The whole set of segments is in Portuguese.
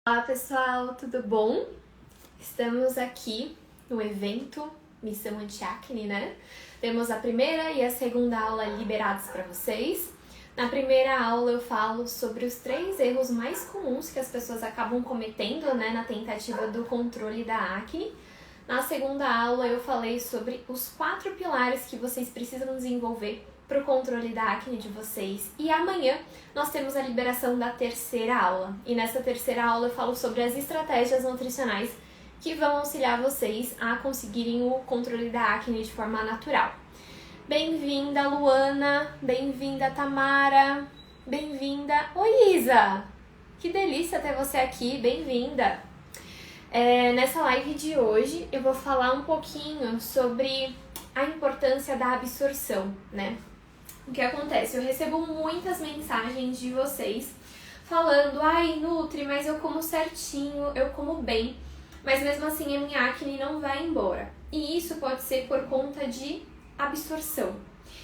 Olá pessoal, tudo bom? Estamos aqui no evento Missão Anti-Acne, né? Temos a primeira e a segunda aula liberadas para vocês. Na primeira aula eu falo sobre os 3 erros mais comuns que as pessoas acabam cometendo, né, na tentativa do controle da acne. Na segunda aula eu falei sobre os 4 pilares que vocês precisam desenvolver para o controle da acne de vocês. E amanhã nós temos a liberação da terceira aula. E nessa terceira aula eu falo sobre as estratégias nutricionais que vão auxiliar vocês a conseguirem o controle da acne de forma natural. Bem-vinda, Luana! Bem-vinda, Tamara! Bem-vinda! Oi, Isa! Que delícia ter você aqui! Bem-vinda! Nessa live de hoje eu vou falar um pouquinho sobre a importância da absorção, né? O que acontece? Eu recebo muitas mensagens de vocês falando: ai, Nutri, mas eu como certinho, eu como bem, mas mesmo assim a minha acne não vai embora. E isso pode ser por conta de absorção.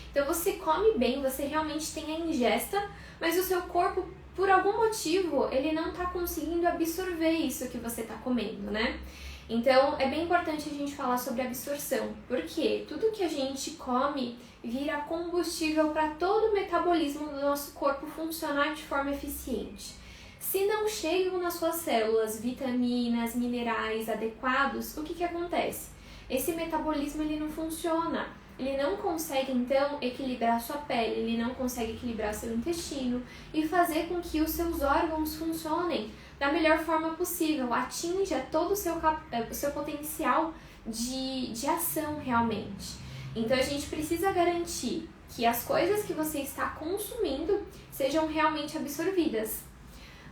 Então você come bem, você realmente tem a ingesta, mas o seu corpo, por algum motivo, ele não está conseguindo absorver isso que você está comendo, né? Então é bem importante a gente falar sobre absorção, porque tudo que a gente come vira combustível para todo o metabolismo do nosso corpo funcionar de forma eficiente. Se não chegam nas suas células vitaminas, minerais adequados, o que acontece? Esse metabolismo ele não funciona, ele não consegue então equilibrar a sua pele, ele não consegue equilibrar seu intestino e fazer com que os seus órgãos funcionem da melhor forma possível, atinja todo o seu potencial de ação realmente. Então a gente precisa garantir que as coisas que você está consumindo sejam realmente absorvidas.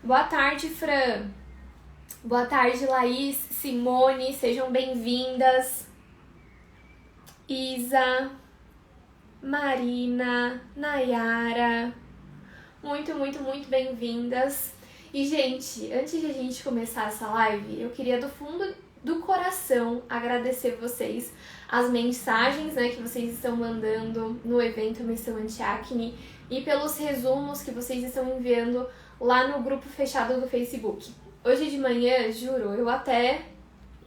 Boa tarde, Fran. Boa tarde, Laís, Simone, sejam bem-vindas. Isa, Marina, Nayara, muito bem-vindas. E, gente, antes de a gente começar essa live, eu queria do fundo do coração agradecer vocês, as mensagens, né, que vocês estão mandando no evento Missão Anti-Acne e pelos resumos que vocês estão enviando lá no grupo fechado do Facebook. Hoje de manhã, juro, eu até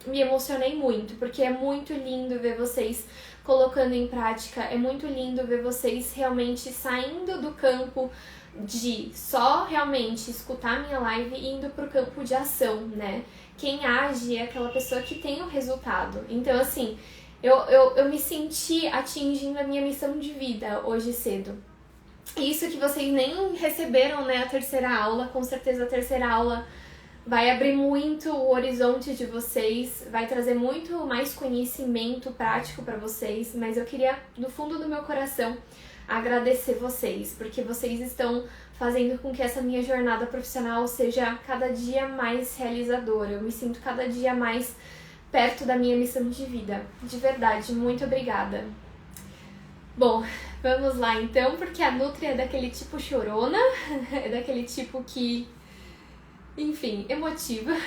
me emocionei muito, porque é muito lindo ver vocês colocando em prática, é muito lindo ver vocês realmente saindo do campo de só realmente escutar minha live e indo pro campo de ação, né? Quem age é aquela pessoa que tem o resultado. Então, assim, eu me senti atingindo a minha missão de vida hoje cedo. Isso que vocês nem receberam, né, a terceira aula, com certeza a terceira aula vai abrir muito o horizonte de vocês, vai trazer muito mais conhecimento prático para vocês, mas eu queria, do fundo do meu coração, agradecer vocês, porque vocês estão fazendo com que essa minha jornada profissional seja cada dia mais realizadora. Eu me sinto cada dia mais perto da minha missão de vida. De verdade, muito obrigada. Bom, vamos lá então, porque a Nutri é daquele tipo chorona, é daquele tipo que, enfim, emotiva.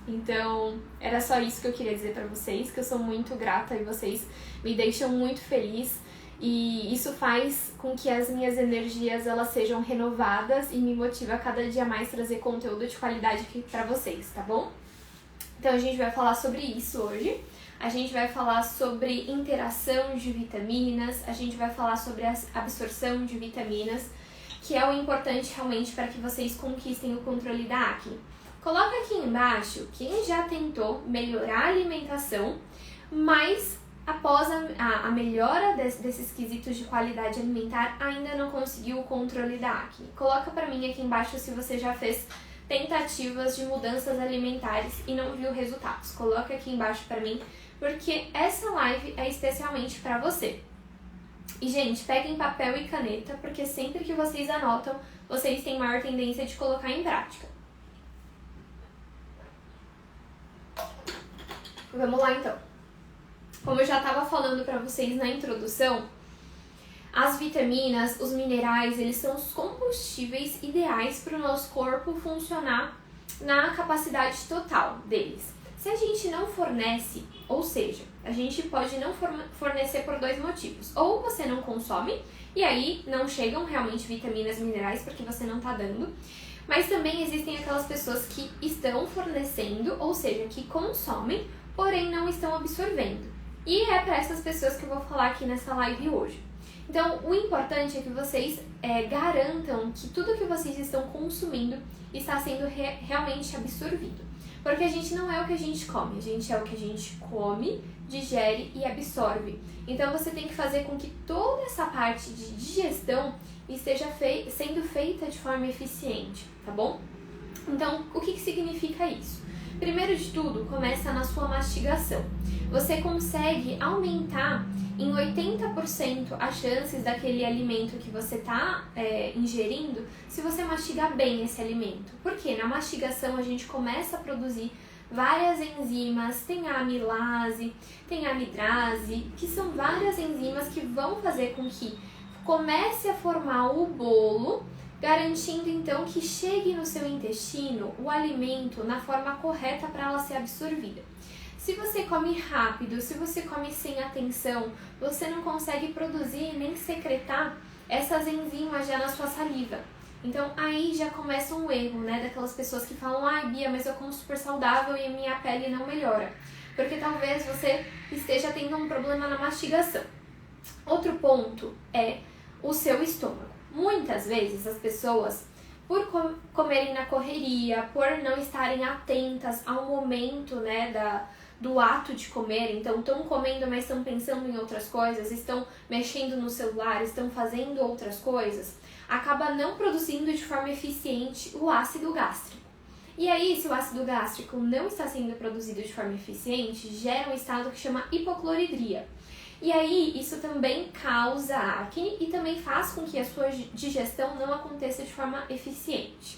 Então, era só isso que eu queria dizer pra vocês, que eu sou muito grata e vocês me deixam muito feliz. E isso faz com que as minhas energias elas sejam renovadas e me motiva a cada dia mais trazer conteúdo de qualidade aqui pra vocês, tá bom? Então a gente vai falar sobre isso hoje. A gente vai falar sobre interação de vitaminas, a gente vai falar sobre a absorção de vitaminas, que é o importante realmente para que vocês conquistem o controle da acne. Coloca aqui embaixo quem já tentou melhorar a alimentação, mas após a melhora desses quesitos de qualidade alimentar, ainda não conseguiu o controle da acne. Coloca pra mim aqui embaixo se você já fez tentativas de mudanças alimentares e não viu resultados. Coloca aqui embaixo pra mim, porque essa live é especialmente pra você. E, gente, peguem papel e caneta, porque sempre que vocês anotam, vocês têm maior tendência de colocar em prática. Vamos lá, então. Como eu já estava falando para vocês na introdução, as vitaminas, os minerais, eles são os combustíveis ideais para o nosso corpo funcionar na capacidade total deles. Se a gente não fornece, ou seja, a gente pode não fornecer por 2 motivos. Ou você não consome, e aí não chegam realmente vitaminas, minerais, porque você não está dando. Mas também existem aquelas pessoas que estão fornecendo, ou seja, que consomem, porém não estão absorvendo. E é para essas pessoas que eu vou falar aqui nessa live hoje. Então, o importante é que vocês garantam que tudo que vocês estão consumindo está sendo realmente absorvido. Porque a gente não é o que a gente come, a gente é o que a gente come, digere e absorve. Então, você tem que fazer com que toda essa parte de digestão esteja sendo feita de forma eficiente, tá bom? Então, o que significa isso? Primeiro de tudo, começa na sua mastigação. Você consegue aumentar em 80% as chances daquele alimento que você está ingerindo se você mastigar bem esse alimento. Porque na mastigação a gente começa a produzir várias enzimas, tem a amilase, tem a amidrase, que são várias enzimas que vão fazer com que comece a formar o bolo, garantindo então que chegue no seu intestino o alimento na forma correta para ela ser absorvida. Se você come rápido, se você come sem atenção, você não consegue produzir nem secretar essas enzimas já na sua saliva. Então aí já começa um erro, né, daquelas pessoas que falam: ai Bia, mas eu como super saudável e a minha pele não melhora. Porque talvez você esteja tendo um problema na mastigação. Outro ponto é o seu estômago. Muitas vezes as pessoas, por comerem na correria, por não estarem atentas ao momento, né, do ato de comer, então estão comendo, mas estão pensando em outras coisas, estão mexendo no celular, estão fazendo outras coisas, acaba não produzindo de forma eficiente o ácido gástrico. E aí, se o ácido gástrico não está sendo produzido de forma eficiente, gera um estado que chama hipocloridria. E aí, isso também causa acne e também faz com que a sua digestão não aconteça de forma eficiente.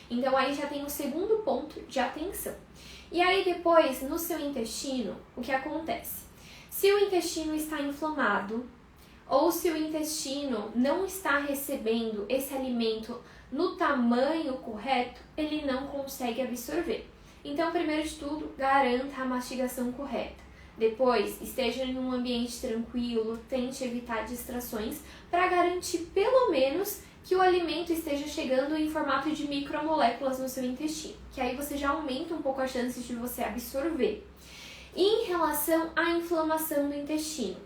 Então, aí já tem o segundo ponto de atenção. E aí, depois, no seu intestino, o que acontece? Se o intestino está inflamado, ou se o intestino não está recebendo esse alimento no tamanho correto, ele não consegue absorver. Então, primeiro de tudo, garanta a mastigação correta. Depois, esteja em um ambiente tranquilo, tente evitar distrações para garantir pelo menos que o alimento esteja chegando em formato de micromoléculas no seu intestino, que aí você já aumenta um pouco as chances de você absorver. E em relação à inflamação do intestino,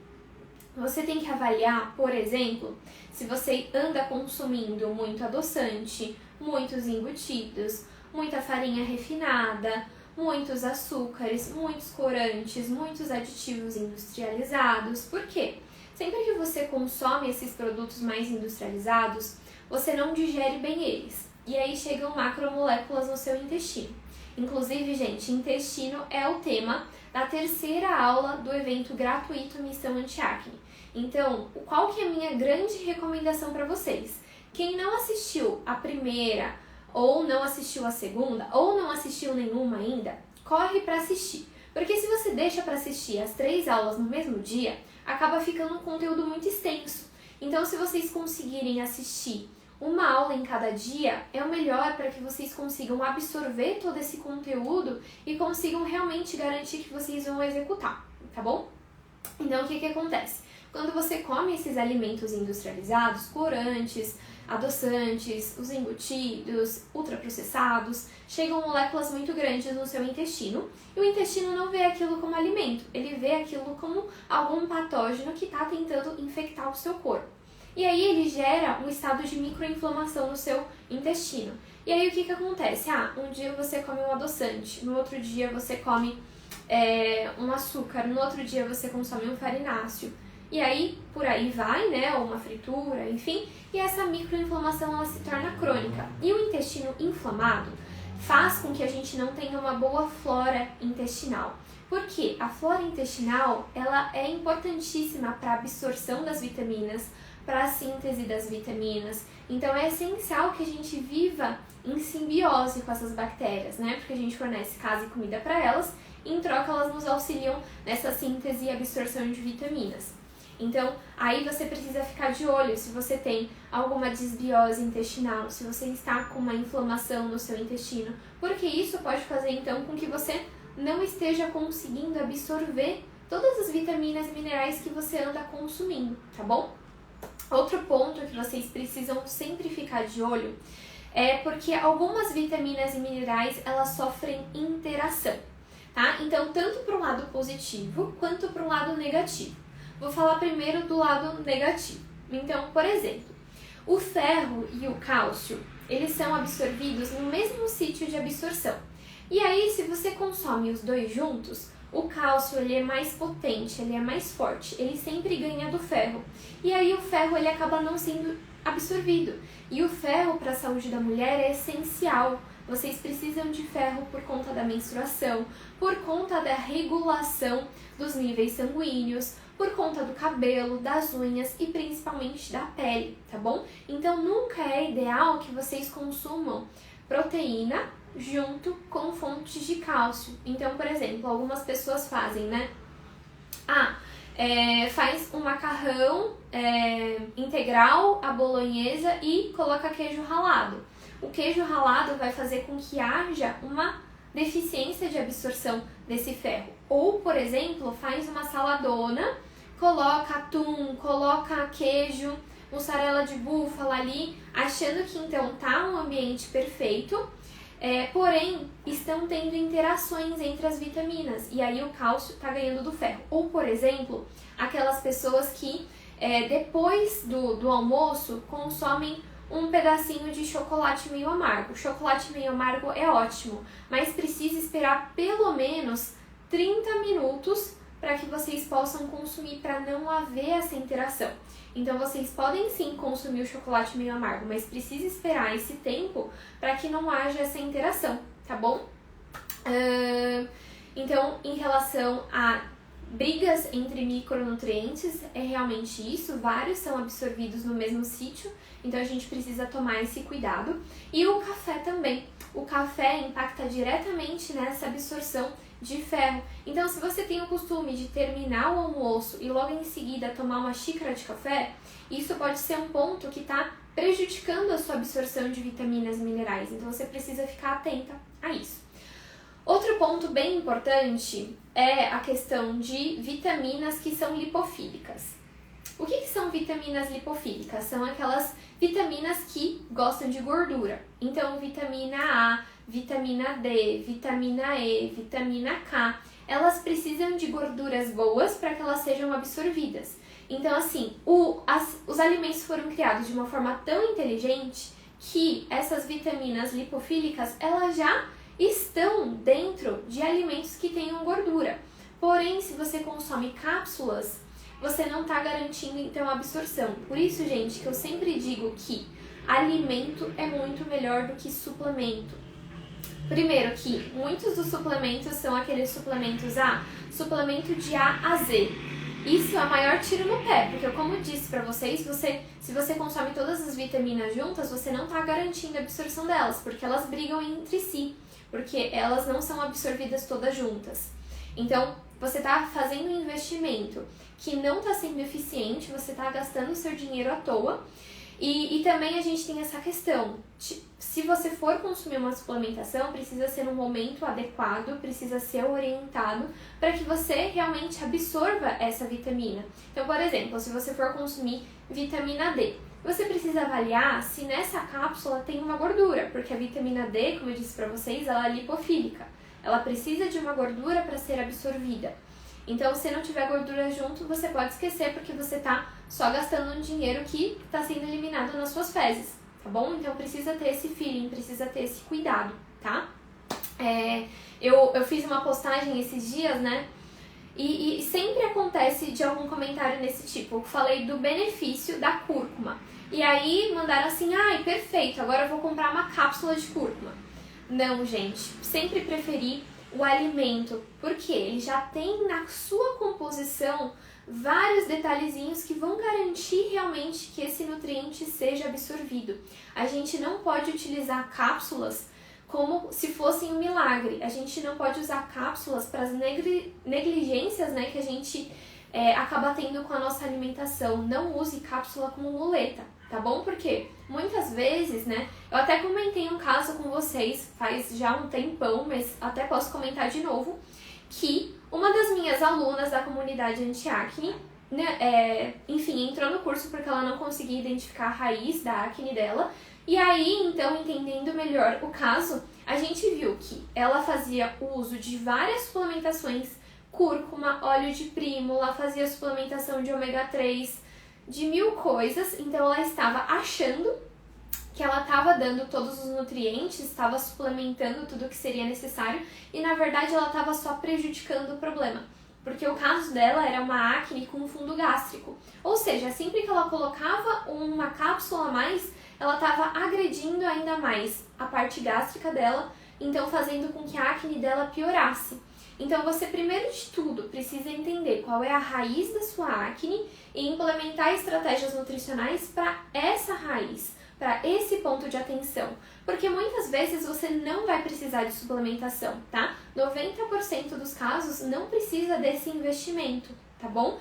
você tem que avaliar, por exemplo, se você anda consumindo muito adoçante, muitos embutidos, muita farinha refinada, muitos açúcares, muitos corantes, muitos aditivos industrializados. Por quê? Sempre que você consome esses produtos mais industrializados, você não digere bem eles. E aí chegam macromoléculas no seu intestino. Inclusive, gente, intestino é o tema da terceira aula do evento gratuito Missão Anti-Acne. Então, qual que é a minha grande recomendação para vocês? Quem não assistiu a primeira, ou não assistiu a segunda, ou não assistiu nenhuma ainda, corre para assistir. Porque se você deixa para assistir as 3 aulas no mesmo dia, acaba ficando um conteúdo muito extenso. Então, se vocês conseguirem assistir uma aula em cada dia, é o melhor para que vocês consigam absorver todo esse conteúdo e consigam realmente garantir que vocês vão executar, tá bom? Então, o que acontece? Quando você come esses alimentos industrializados, corantes, adoçantes, os embutidos, ultraprocessados, chegam moléculas muito grandes no seu intestino e o intestino não vê aquilo como alimento, ele vê aquilo como algum patógeno que está tentando infectar o seu corpo. E aí ele gera um estado de microinflamação no seu intestino. E aí o que acontece? Um dia você come um adoçante, no outro dia você come um açúcar, no outro dia você consome um farináceo. E aí, por aí vai, né, ou uma fritura, enfim, e essa microinflamação ela se torna crônica. E o intestino inflamado faz com que a gente não tenha uma boa flora intestinal. Porque a flora intestinal, ela é importantíssima para a absorção das vitaminas, para a síntese das vitaminas. Então é essencial que a gente viva em simbiose com essas bactérias, né? Porque a gente fornece casa e comida para elas, e em troca elas nos auxiliam nessa síntese e absorção de vitaminas. Então, aí você precisa ficar de olho se você tem alguma desbiose intestinal, se você está com uma inflamação no seu intestino, porque isso pode fazer então com que você não esteja conseguindo absorver todas as vitaminas e minerais que você anda consumindo, tá bom? Outro ponto que vocês precisam sempre ficar de olho é porque algumas vitaminas e minerais elas sofrem interação, tá? Então, tanto para o lado positivo quanto para o lado negativo. Vou falar primeiro do lado negativo. Então, por exemplo, o ferro e o cálcio, eles são absorvidos no mesmo sítio de absorção. E aí, se você consome os dois juntos, o cálcio ele é mais potente, ele é mais forte, ele sempre ganha do ferro. E aí o ferro ele acaba não sendo absorvido. E o ferro para a saúde da mulher é essencial. Vocês precisam de ferro por conta da menstruação, por conta da regulação dos níveis sanguíneos, por conta do cabelo, das unhas e principalmente da pele, tá bom? Então nunca é ideal que vocês consumam proteína junto com fontes de cálcio. Então, por exemplo, algumas pessoas fazem, né? Faz um macarrão integral, a bolonhesa e coloca queijo ralado. O queijo ralado vai fazer com que haja uma deficiência de absorção desse ferro. Ou, por exemplo, faz uma saladona, coloca atum, coloca queijo, mussarela de búfala ali, achando que então tá um ambiente perfeito. Porém, estão tendo interações entre as vitaminas e aí o cálcio está ganhando do ferro. Ou, por exemplo, aquelas pessoas que depois do almoço consomem um pedacinho de chocolate meio amargo. O chocolate meio amargo é ótimo, mas precisa esperar pelo menos 30 minutos para que vocês possam consumir, para não haver essa interação. Então, vocês podem sim consumir o chocolate meio amargo, mas precisa esperar esse tempo para que não haja essa interação, tá bom? Então, em relação a brigas entre micronutrientes, é realmente isso, vários são absorvidos no mesmo sítio, então a gente precisa tomar esse cuidado. E o café também. O café impacta diretamente nessa absorção de ferro. Então, se você tem o costume de terminar o almoço e logo em seguida tomar uma xícara de café, isso pode ser um ponto que está prejudicando a sua absorção de vitaminas e minerais. Então, você precisa ficar atenta a isso. Outro ponto bem importante é a questão de vitaminas que são lipofílicas. O que são vitaminas lipofílicas? São aquelas vitaminas que gostam de gordura. Então, vitamina A, vitamina D, vitamina E, vitamina K, elas precisam de gorduras boas para que elas sejam absorvidas. Então, assim, os alimentos foram criados de uma forma tão inteligente que essas vitaminas lipofílicas, elas já estão dentro de alimentos que tenham gordura. Porém, se você consome cápsulas, você não está garantindo, então, a absorção. Por isso, gente, que eu sempre digo que alimento é muito melhor do que suplemento. Primeiro que muitos dos suplementos são aqueles suplementos suplemento de A a Z. Isso é o maior tiro no pé, porque como eu disse pra vocês, se você consome todas as vitaminas juntas, você não está garantindo a absorção delas, porque elas brigam entre si, porque elas não são absorvidas todas juntas. Então, você está fazendo um investimento que não está sendo eficiente, você está gastando o seu dinheiro à toa. E também a gente tem essa questão, se você for consumir uma suplementação, precisa ser num momento adequado, precisa ser orientado para que você realmente absorva essa vitamina. Então, por exemplo, se você for consumir vitamina D, você precisa avaliar se nessa cápsula tem uma gordura, porque a vitamina D, como eu disse para vocês, ela é lipofílica. Ela precisa de uma gordura para ser absorvida. Então, se não tiver gordura junto, você pode esquecer, porque você está só gastando um dinheiro que está sendo eliminado nas suas fezes, tá bom? Então, precisa ter esse feeling, precisa ter esse cuidado, tá? Eu fiz uma postagem esses dias, né? E sempre acontece de algum comentário nesse tipo. Eu falei do benefício da cúrcuma. E aí, mandaram assim, ai, perfeito, agora eu vou comprar uma cápsula de cúrcuma. Não, gente, sempre preferi o alimento, porque ele já tem na sua composição vários detalhezinhos que vão garantir realmente que esse nutriente seja absorvido. A gente não pode utilizar cápsulas como se fossem um milagre. A gente não pode usar cápsulas para as negligências, né, que a gente acaba tendo com a nossa alimentação. Não use cápsula como muleta, tá bom? Porque muitas vezes, né, eu até comentei um caso com vocês faz já um tempão, mas até posso comentar de novo, que uma das minhas alunas da comunidade anti-acne, né, enfim, entrou no curso porque ela não conseguia identificar a raiz da acne dela, E aí, então, entendendo melhor o caso, a gente viu que ela fazia uso de várias suplementações, cúrcuma, óleo de prímula, fazia suplementação de ômega 3, de 1000 coisas, então ela estava achando que ela estava dando todos os nutrientes, estava suplementando tudo o que seria necessário e na verdade ela estava só prejudicando o problema. Porque o caso dela era uma acne com fundo gástrico. Ou seja, sempre que ela colocava uma cápsula a mais, ela estava agredindo ainda mais a parte gástrica dela, então fazendo com que a acne dela piorasse. Então você, primeiro de tudo, precisa entender qual é a raiz da sua acne e implementar estratégias nutricionais para essa raiz, para esse ponto de atenção. Porque muitas vezes você não vai precisar de suplementação, tá? 90% dos casos não precisa desse investimento, tá bom?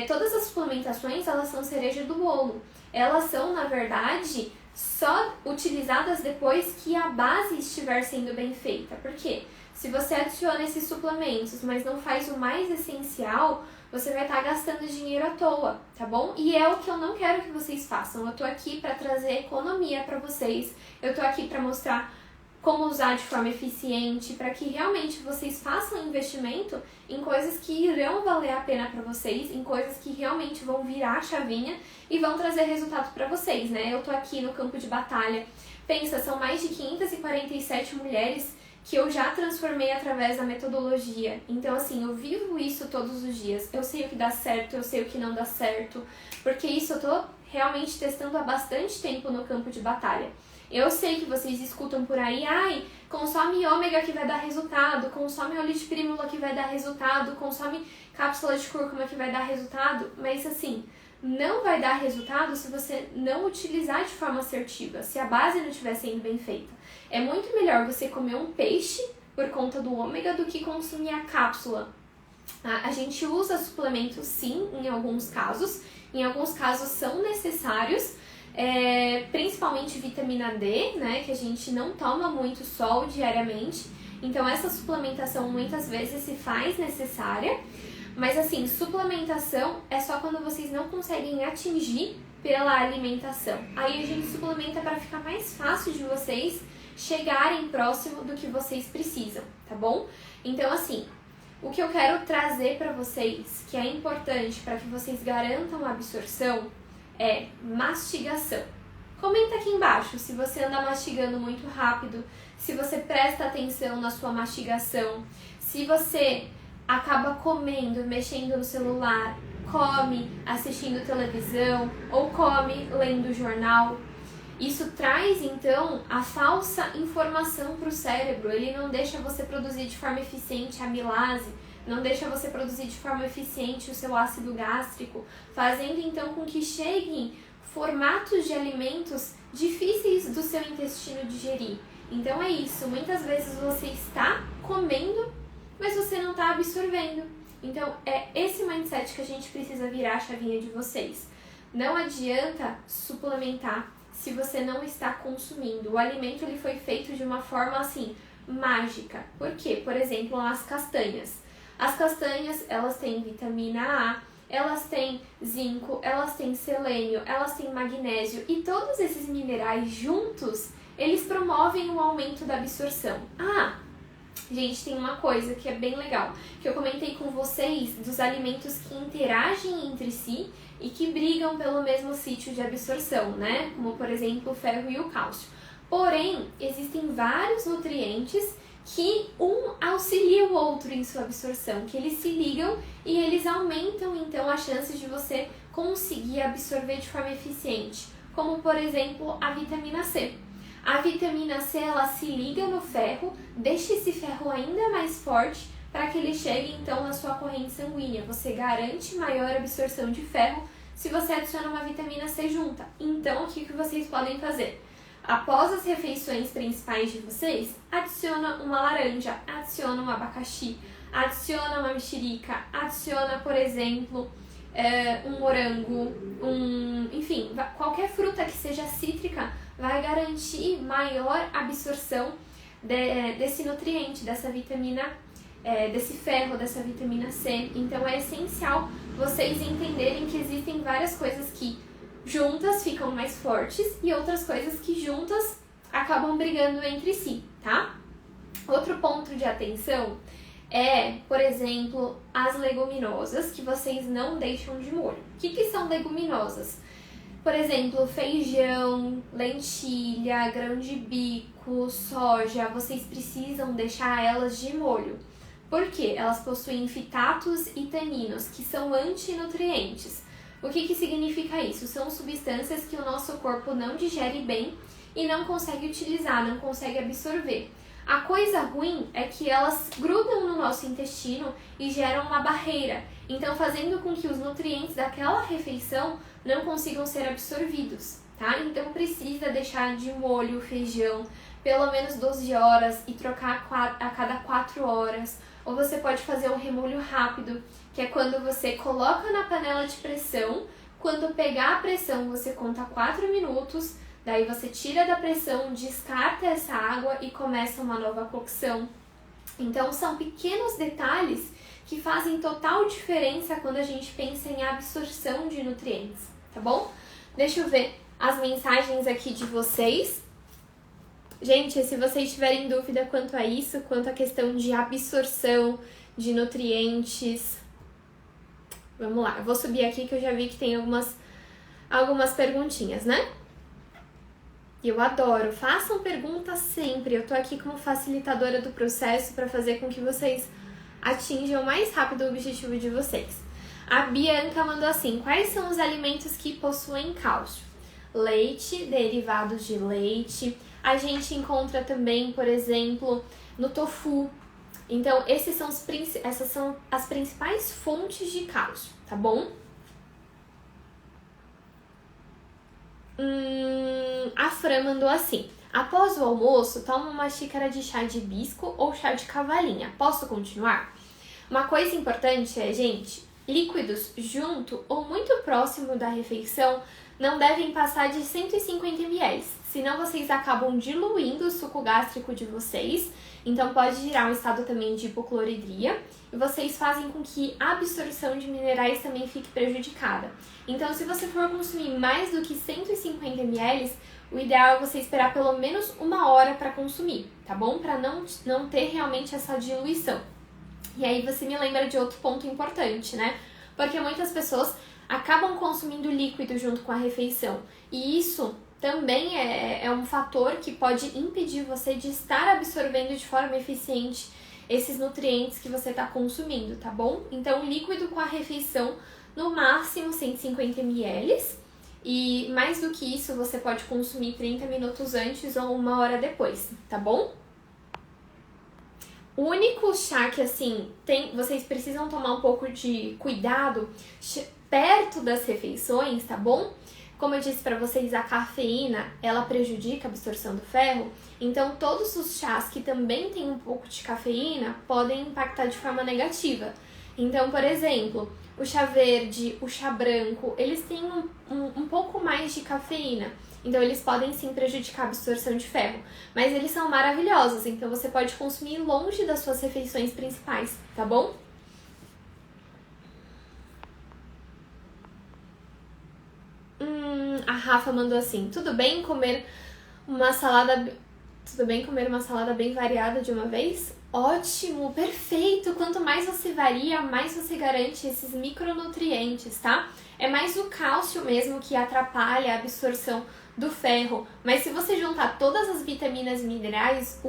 Todas as suplementações, elas são cereja do bolo. Elas são, na verdade, só utilizadas depois que a base estiver sendo bem feita. Por quê? Se você adiciona esses suplementos, mas não faz o mais essencial, você vai estar gastando dinheiro à toa, tá bom? E é o que eu não quero que vocês façam. Eu tô aqui para trazer economia para vocês. Eu tô aqui para mostrar como usar de forma eficiente, para que realmente vocês façam investimento em coisas que irão valer a pena para vocês, em coisas que realmente vão virar a chavinha e vão trazer resultado para vocês, né? Eu tô aqui no campo de batalha. Pensa, são mais de 547 mulheres que eu já transformei através da metodologia. Então, assim, eu vivo isso todos os dias. Eu sei o que dá certo, eu sei o que não dá certo, porque isso eu tô realmente testando há bastante tempo no campo de batalha. Eu sei que vocês escutam por aí, consome ômega que vai dar resultado, consome óleo de prímula que vai dar resultado, consome cápsula de cúrcuma que vai dar resultado, mas assim, não vai dar resultado se você não utilizar de forma assertiva, se a base não estiver sendo bem feita. É muito melhor você comer um peixe por conta do ômega do que consumir a cápsula. A gente usa suplementos sim, em alguns casos são necessários, principalmente vitamina D, né, que a gente não toma muito sol diariamente, então essa suplementação muitas vezes se faz necessária, mas assim, suplementação é só quando vocês não conseguem atingir pela alimentação. Aí a gente suplementa para ficar mais fácil de vocês chegarem próximo do que vocês precisam, tá bom? Então assim, o que eu quero trazer para vocês, que é importante para que vocês garantam a absorção, é mastigação. Comenta aqui embaixo se você anda mastigando muito rápido, se você presta atenção na sua mastigação, se você acaba comendo, mexendo no celular, come assistindo televisão ou come lendo jornal. Isso traz, então, a falsa informação para o cérebro. Ele não deixa você produzir de forma eficiente a amilase, não deixa você produzir de forma eficiente o seu ácido gástrico, fazendo, então, com que cheguem formatos de alimentos difíceis do seu intestino digerir. Então é isso, muitas vezes você está comendo, mas você não está absorvendo. Então é esse mindset que a gente precisa virar a chavinha de vocês. Não adianta suplementar se você não está consumindo. O alimento ele foi feito de uma forma assim, mágica. Por quê? Por exemplo, as castanhas. As castanhas, elas têm vitamina A, elas têm zinco, elas têm selênio, elas têm magnésio e todos esses minerais juntos, eles promovem o aumento da absorção. Gente, tem uma coisa que é bem legal, que eu comentei com vocês dos alimentos que interagem entre si e que brigam pelo mesmo sítio de absorção, né? Como, por exemplo, o ferro e o cálcio. Porém, existem vários nutrientes que um auxilia o outro em sua absorção, que eles se ligam e eles aumentam, então, as chances de você conseguir absorver de forma eficiente, como, por exemplo, a vitamina C. A vitamina C, ela se liga no ferro, deixa esse ferro ainda mais forte para que ele chegue, então, na sua corrente sanguínea. Você garante maior absorção de ferro se você adiciona uma vitamina C junta. Então, o que vocês podem fazer? Após as refeições principais de vocês, adiciona uma laranja, adiciona um abacaxi, adiciona uma mexerica, adiciona, por exemplo, um morango, enfim, qualquer fruta que seja cítrica vai garantir maior absorção desse nutriente, dessa vitamina, desse ferro, dessa vitamina C. Então é essencial vocês entenderem que existem várias coisas que juntas ficam mais fortes e outras coisas que juntas acabam brigando entre si, tá? Outro ponto de atenção é, por exemplo, as leguminosas que vocês não deixam de molho. O que são leguminosas? Por exemplo, feijão, lentilha, grão de bico, soja, vocês precisam deixar elas de molho. Por quê? Elas possuem fitatos e taninos, que são antinutrientes. O que significa isso? São substâncias que o nosso corpo não digere bem e não consegue utilizar, não consegue absorver. A coisa ruim é que elas grudam no nosso intestino e geram uma barreira, então fazendo com que os nutrientes daquela refeição não consigam ser absorvidos, tá? Então precisa deixar de molho o feijão pelo menos 12 horas e trocar a cada 4 horas. Ou você pode fazer um remolho rápido, que é quando você coloca na panela de pressão, quando pegar a pressão você conta 4 minutos, daí você tira da pressão, descarta essa água e começa uma nova cocção. Então são pequenos detalhes que fazem total diferença quando a gente pensa em absorção de nutrientes, tá bom? Deixa eu ver as mensagens aqui de vocês. Gente, se vocês tiverem dúvida quanto a isso, quanto à questão de absorção de nutrientes, vamos lá, eu vou subir aqui que eu já vi que tem algumas perguntinhas, né? Eu adoro, façam perguntas sempre, eu tô aqui como facilitadora do processo para fazer com que vocês atinjam mais rápido o objetivo de vocês. A Bianca mandou assim, quais são os alimentos que possuem cálcio? Leite, derivados de leite, a gente encontra também, por exemplo, no tofu. Então, essas são as principais fontes de cálcio, tá bom? A Fran mandou assim, após o almoço, toma uma xícara de chá de hibisco ou chá de cavalinha. Posso continuar? Uma coisa importante é, gente, líquidos junto ou muito próximo da refeição não devem passar de 150 ml, senão vocês acabam diluindo o suco gástrico de vocês, então pode gerar um estado também de hipocloridria e vocês fazem com que a absorção de minerais também fique prejudicada. Então, se você for consumir mais do que 150 ml, o ideal é você esperar pelo menos 1 hora para consumir, tá bom? Para não ter realmente essa diluição. E aí você me lembra de outro ponto importante, né? Porque muitas pessoas acabam consumindo líquido junto com a refeição. E isso também é um fator que pode impedir você de estar absorvendo de forma eficiente esses nutrientes que você está consumindo, tá bom? Então, líquido com a refeição, no máximo 150 ml. E mais do que isso, você pode consumir 30 minutos antes ou 1 hora depois, tá bom? O único chá que, assim, vocês precisam tomar um pouco de cuidado perto das refeições, tá bom? Como eu disse pra vocês, a cafeína, ela prejudica a absorção do ferro, então todos os chás que também têm um pouco de cafeína podem impactar de forma negativa. Então, por exemplo, o chá verde, o chá branco, eles têm um pouco mais de cafeína, então eles podem sim prejudicar a absorção de ferro, mas eles são maravilhosos, então você pode consumir longe das suas refeições principais, tá bom? A Rafa mandou assim, tudo bem comer uma salada bem variada de uma vez? Ótimo, perfeito! Quanto mais você varia, mais você garante esses micronutrientes, tá? É mais o cálcio mesmo que atrapalha a absorção do ferro, mas se você juntar todas as vitaminas e minerais,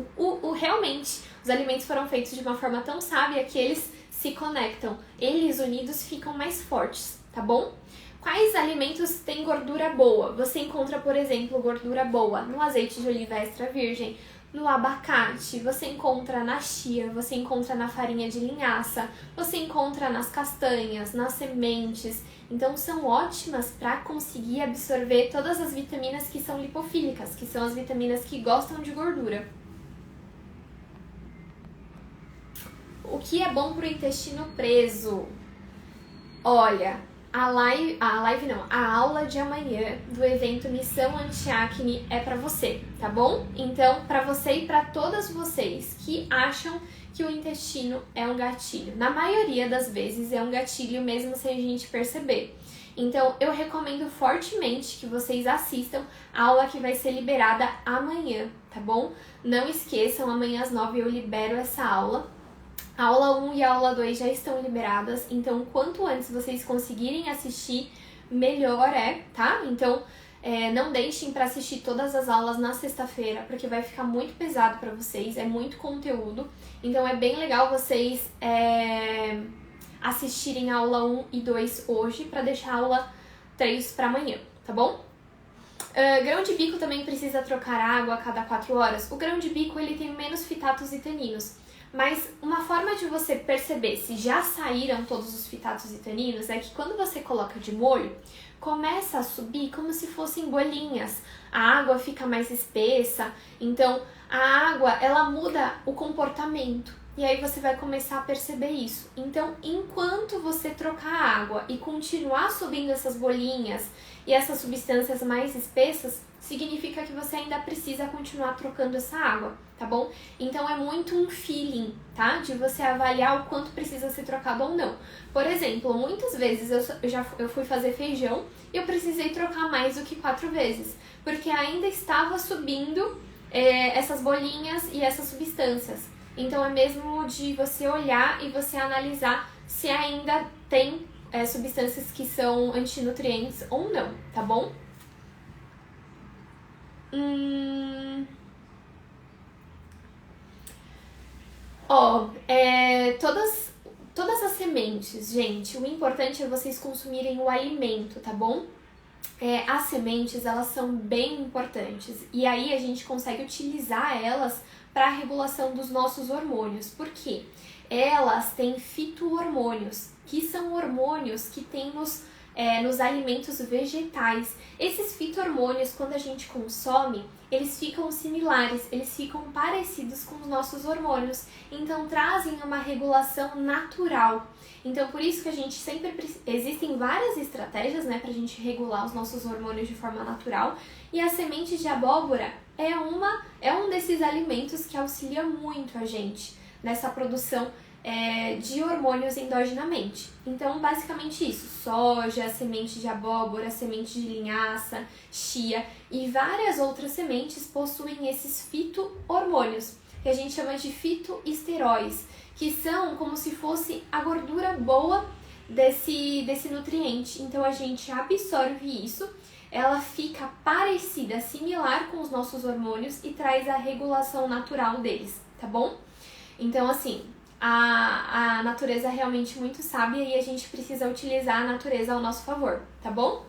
realmente os alimentos foram feitos de uma forma tão sábia que eles se conectam, eles unidos ficam mais fortes, tá bom? Quais alimentos têm gordura boa? Você encontra, por exemplo, gordura boa no azeite de oliva extra virgem, no abacate, você encontra na chia, você encontra na farinha de linhaça, você encontra nas castanhas, nas sementes. Então são ótimas para conseguir absorver todas as vitaminas que são lipofílicas, que são as vitaminas que gostam de gordura. O que é bom para o intestino preso? Olha, a aula de amanhã do evento Missão Antiacne é pra você, tá bom? Então, pra você e pra todas vocês que acham que o intestino é um gatilho. Na maioria das vezes é um gatilho mesmo sem a gente perceber. Então, eu recomendo fortemente que vocês assistam a aula que vai ser liberada amanhã, tá bom? Não esqueçam, amanhã às 9 eu libero essa aula. A aula 1 e a aula 2 já estão liberadas, então quanto antes vocês conseguirem assistir, melhor tá? Então, não deixem para assistir todas as aulas na sexta-feira, porque vai ficar muito pesado para vocês, é muito conteúdo. Então, é bem legal vocês assistirem a aula 1 e 2 hoje, para deixar a aula 3 para amanhã, tá bom? Grão de bico também precisa trocar água a cada 4 horas. O grão de bico ele tem menos fitatos e taninos, mas uma forma de você perceber se já saíram todos os fitatos e taninos é que quando você coloca de molho, começa a subir como se fossem bolinhas. A água fica mais espessa, então a água ela muda o comportamento. E aí você vai começar a perceber isso. Então, enquanto você trocar a água e continuar subindo essas bolinhas e essas substâncias mais espessas, significa que você ainda precisa continuar trocando essa água, tá bom? Então, é muito um feeling, tá? De você avaliar o quanto precisa ser trocado ou não. Por exemplo, muitas vezes eu fui fazer feijão e eu precisei trocar mais do que 4 vezes, porque ainda estava subindo essas bolinhas e essas substâncias. Então, é mesmo de você olhar e você analisar se ainda tem substâncias que são antinutrientes ou não, tá bom? Todas as sementes, gente, o importante é vocês consumirem o alimento, tá bom? As sementes, elas são bem importantes e aí a gente consegue utilizar elas para a regulação dos nossos hormônios. Por quê? Elas têm fito-hormônios, que são hormônios que tem nos alimentos vegetais. Esses fito-hormônios, quando a gente consome, eles ficam similares, eles ficam parecidos com os nossos hormônios, então trazem uma regulação natural. Então, por isso que a gente sempre existem várias estratégias, né, pra gente regular os nossos hormônios de forma natural, e a semente de abóbora é um desses alimentos que auxilia muito a gente nessa produção de hormônios endogenamente. Então, basicamente isso: soja, semente de abóbora, semente de linhaça, chia e várias outras sementes possuem esses fito-hormônios, que a gente chama de fitoesteróis, que são como se fosse a gordura boa desse nutriente. Então, a gente absorve isso, ela fica parecida, similar com os nossos hormônios e traz a regulação natural deles, tá bom? Então, assim, a natureza é realmente muito sábia e a gente precisa utilizar a natureza ao nosso favor, tá bom?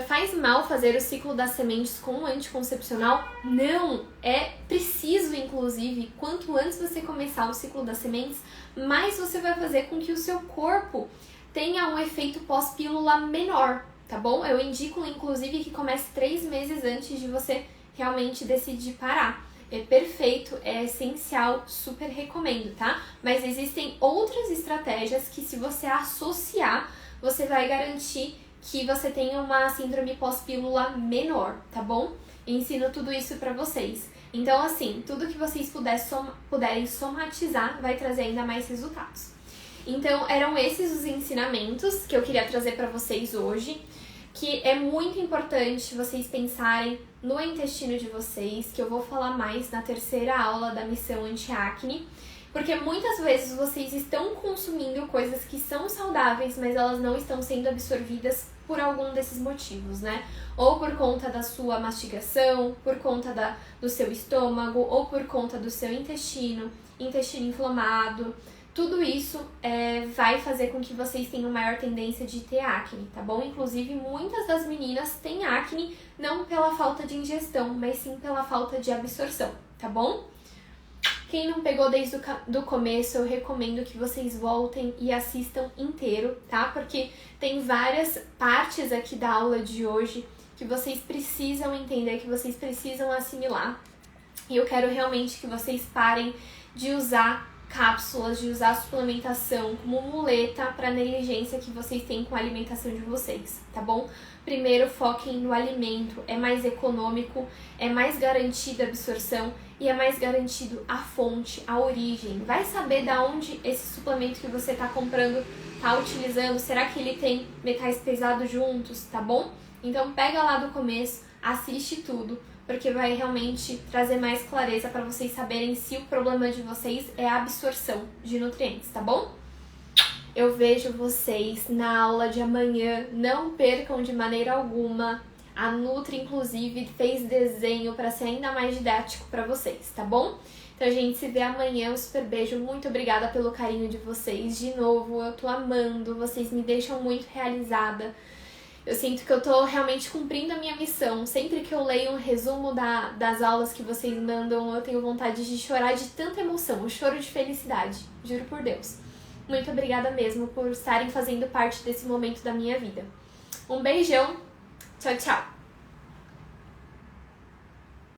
Faz mal fazer o ciclo das sementes com um anticoncepcional? Não! É preciso, inclusive, quanto antes você começar o ciclo das sementes, mais você vai fazer com que o seu corpo tenha um efeito pós-pílula menor, tá bom? Eu indico, inclusive, que comece 3 meses antes de você realmente decidir parar. É perfeito, é essencial, super recomendo, tá? Mas existem outras estratégias que, se você associar, você vai garantir que você tenha uma síndrome pós-pílula menor, tá bom? Ensino tudo isso pra vocês. Então, assim, tudo que vocês puderem somatizar vai trazer ainda mais resultados. Então, eram esses os ensinamentos que eu queria trazer pra vocês hoje, que é muito importante vocês pensarem no intestino de vocês, que eu vou falar mais na 3ª aula da missão anti-acne, porque muitas vezes vocês estão consumindo coisas que são saudáveis, mas elas não estão sendo absorvidas por algum desses motivos, né? Ou por conta da sua mastigação, por conta do seu estômago, ou por conta do seu intestino inflamado. Tudo isso vai fazer com que vocês tenham maior tendência de ter acne, tá bom? Inclusive, muitas das meninas têm acne não pela falta de ingestão, mas sim pela falta de absorção, tá bom? Quem não pegou desde o começo, eu recomendo que vocês voltem e assistam inteiro, tá? Porque tem várias partes aqui da aula de hoje que vocês precisam entender, que vocês precisam assimilar. E eu quero realmente que vocês parem de usar cápsulas, de usar a suplementação como muleta para a negligência que vocês têm com a alimentação de vocês, tá bom? Primeiro, foquem no alimento, é mais econômico, é mais garantida a absorção e é mais garantido a fonte, a origem. Vai saber da onde esse suplemento que você está comprando está utilizando, será que ele tem metais pesados juntos, tá bom? Então pega lá do começo, assiste tudo, porque vai realmente trazer mais clareza para vocês saberem se o problema de vocês é a absorção de nutrientes, tá bom? Eu vejo vocês na aula de amanhã, não percam de maneira alguma. A Nutri, inclusive, fez desenho para ser ainda mais didático para vocês, tá bom? Então a gente se vê amanhã, um super beijo, muito obrigada pelo carinho de vocês, de novo, eu tô amando, vocês me deixam muito realizada. Eu sinto que eu tô realmente cumprindo a minha missão. Sempre que eu leio um resumo das aulas que vocês mandam, eu tenho vontade de chorar de tanta emoção, um choro de felicidade, juro por Deus. Muito obrigada mesmo por estarem fazendo parte desse momento da minha vida. Um beijão, tchau, tchau!